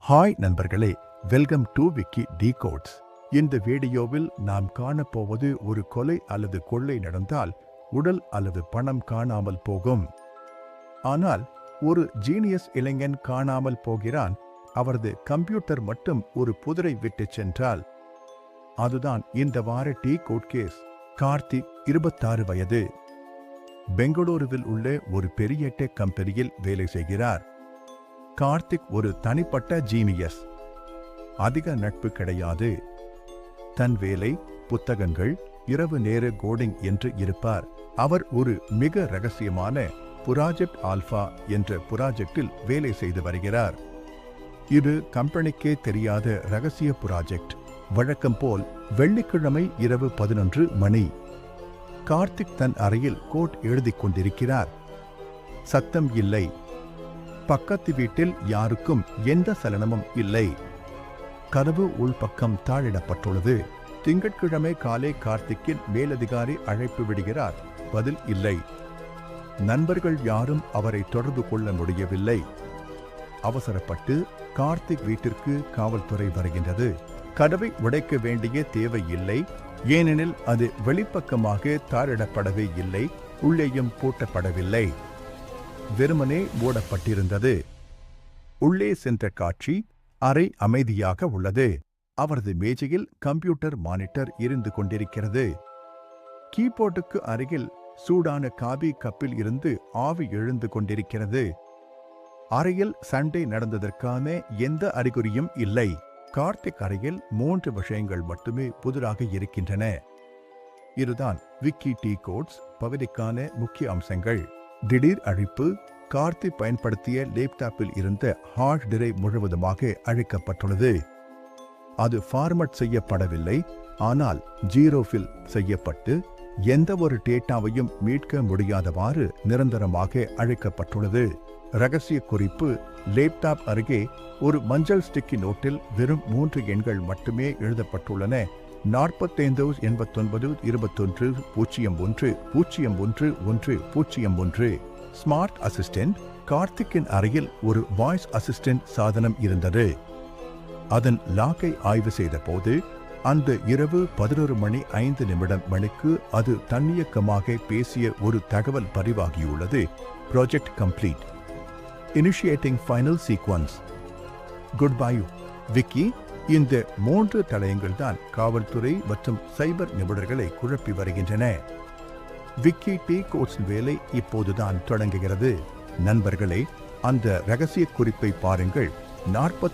Hi நண்பர்களே, welcome to Vicky டிகோட்ஸ். இந்த வீடியோவில் நாம் காணப்போவது ஒரு கொலை அல்லது கொள்ளை நடந்தால் உடல் அல்லது பணம் காணாமல் போகும். ஆனால் ஒரு ஜீனியஸ் இளைஞன் காணாமல் போகிறான். அவரது கம்ப்யூட்டர் மட்டும் ஒரு புதரை விட்டு சென்றால் அதுதான் இந்த வார டிகோட் கேஸ். கார்த்திக் 26 வயது. பெங்களூருவில் உள்ள ஒரு பெரிய டெக் கம்பெனியில் வேலை செய்கிறார். கார்த்திக் ஒரு தனிப்பட்ட ஜீனியஸ். அதிக நட்பு கிடையாது. தன் வேலை, புத்தகங்கள், இரவு நேர கோடிங் என்று இருப்பார். அவர் ஒரு மிக ரகசியமான புராஜெக்ட் ஆல்பா என்ற புராஜெக்டில் வேலை செய்து வருகிறார். இது கம்பெனிக்கே தெரியாத ரகசிய புராஜெக்ட். வழக்கம் போல் வெள்ளிக்கிழமை இரவு 11 மணி. கார்த்திக் தன் அறையில் கோட் எழுதிக் கொண்டிருக்கிறார். சத்தம் இல்லை. பக்கத்து வீட்டில் யாருக்கும் எந்த சலனமும் இல்லை. கதவு உள்பக்கம் தாழிடப்பட்டுள்ளது. திங்கட்கிழமை காலை கார்த்திக்கின் மேலதிகாரி அழைப்பு விடுகிறார். பதில் இல்லை. நண்பர்கள் யாரும் அவரை தொடர்பு கொள்ள முடியவில்லை. அவசரப்பட்டு கார்த்திக் வீட்டிற்கு காவல்துறை வருகின்றது. கதவை உடைக்க வேண்டிய தேவை இல்லை. ஏனெனில் அது வெளிப்பக்கமாக தாழிடப்படவே இல்லை. உள்ளேயும் பூட்டப்படவில்லை. வெறுமனே மூடப்பட்டிருந்தது. உள்ளே சென்ற காட்சி. அறை அமைதியாக உள்ளது. அவரது மேஜையில் கம்ப்யூட்டர் மானிட்டர் இருந்து கொண்டிருக்கிறது. கீபோர்டுக்கு அருகில் சூடான காபி கப்பில் இருந்து ஆவி எழுந்து கொண்டிருக்கிறது. அறையில் சண்டை நடந்ததற்கான எந்த அறிகுறியும் இல்லை. கார்த்திக் அறையில் 3 விஷயங்கள் மட்டுமே புதிராக இருக்கின்றன. இதுதான் விக்கி டிகோட்ஸ் பகுதிக்கான முக்கிய அம்சங்கள். திடீர் அழிப்பு. கார்த்திக் பயன்படுத்திய லேப்டாப்பில் இருந்த ஹார்ட் டிரைவ் முழுவதுமாக அழிக்கப்பட்டுள்ளது. அது ஃபார்மட் செய்யப்படவில்லை, ஆனால் ஜீரோஃபில் செய்யப்பட்டு எந்த ஒரு டேட்டாவையும் மீட்க முடியாதவாறு நிரந்தரமாக அழிக்கப்பட்டுள்ளது. ரகசிய குறிப்பு. லேப்டாப் அருகே ஒரு மஞ்சள் ஸ்டிக்கி நோட்டில் வெறும் 3 எண்கள் மட்டுமே எழுதப்பட்டுள்ளன. 45 89 21 01 01 101. Smart assistant. கார்த்திக்கின் அறையில் ஒரு வாய்ஸ் அசிஸ்டன்ட் சாதனம் இருந்தது. அதன் லாக்கை ஆய்வு செய்த போது அந்த இரவு 11:05 மணிக்கு அது தன்னியக்கமாக பேசிய ஒரு தகவல் பதிவாகியுள்ளது. Project complete. Initiating final sequence. Good bye Vicky. இந்த 3 தடயங்கள் தான் காவல்துறை மற்றும் சைபர் நிபுணர்களை குழப்பி வருகின்றன. விக்கி டிகோட்ஸ் வேலை இப்போதுதான் தொடங்குகிறது. நண்பர்களே, அந்த ரகசிய குறிப்பை பாருங்கள்.